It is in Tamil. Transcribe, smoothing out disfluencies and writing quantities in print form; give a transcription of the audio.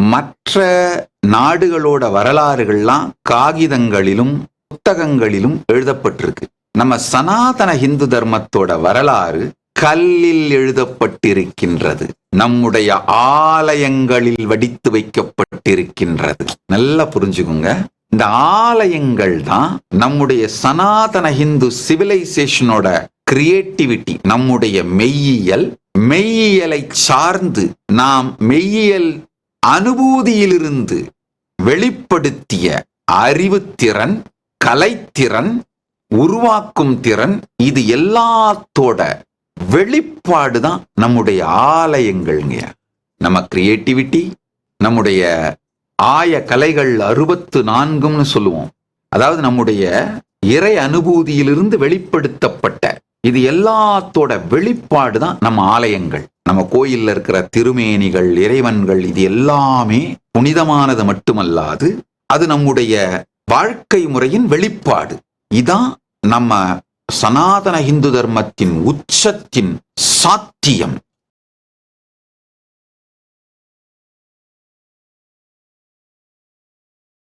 மற்ற நாடுகளோட வரலாறுகள்லாம் காகிதங்களிலும் புத்தகங்களிலும் எழுதப்பட்டிருக்கு. நம்ம சனாதன இந்து தர்மத்தோட வரலாறு கல்லில் எழுதப்பட்டிருக்கின்றது, நம்முடைய ஆலயங்களில் வடித்து வைக்கப்பட்டிருக்கின்றது. நல்லா புரிஞ்சுக்குங்க. இந்த ஆலயங்கள் தான் நம்முடைய சனாதன இந்து சிவிலைசேஷனோட கிரியேட்டிவிட்டி, நம்முடைய மெய்யியலை சார்ந்து நாம் மெய்யியல் அனுபூதியிலிருந்து வெளிப்படுத்திய அறிவுத்திறன், கலைத்திறன், உருவாக்கும் திறன், இது எல்லாத்தோட வெளிப்பாடு தான் நம்முடைய ஆலயங்கள்ங்க. நம்ம கிரியேட்டிவிட்டி, நம்முடைய ஆய கலைகள் 64ன்னு சொல்லுவோம். அதாவது நம்முடைய இறை அனுபூதியிலிருந்து வெளிப்படுத்தப்பட்ட இது எல்லாத்தோட வெளிப்பாடு தான் நம்ம ஆலயங்கள். நம்ம கோயில்ல இருக்கிற திருமேனிகள், இறைவன்கள், இது எல்லாமே புனிதமானது மட்டுமல்லாது அது நம்முடைய வாழ்க்கை முறையின் வெளிப்பாடு. இதான் நம்ம சனாதன இந்து தர்மத்தின் உச்சத்தின் சாத்தியம்.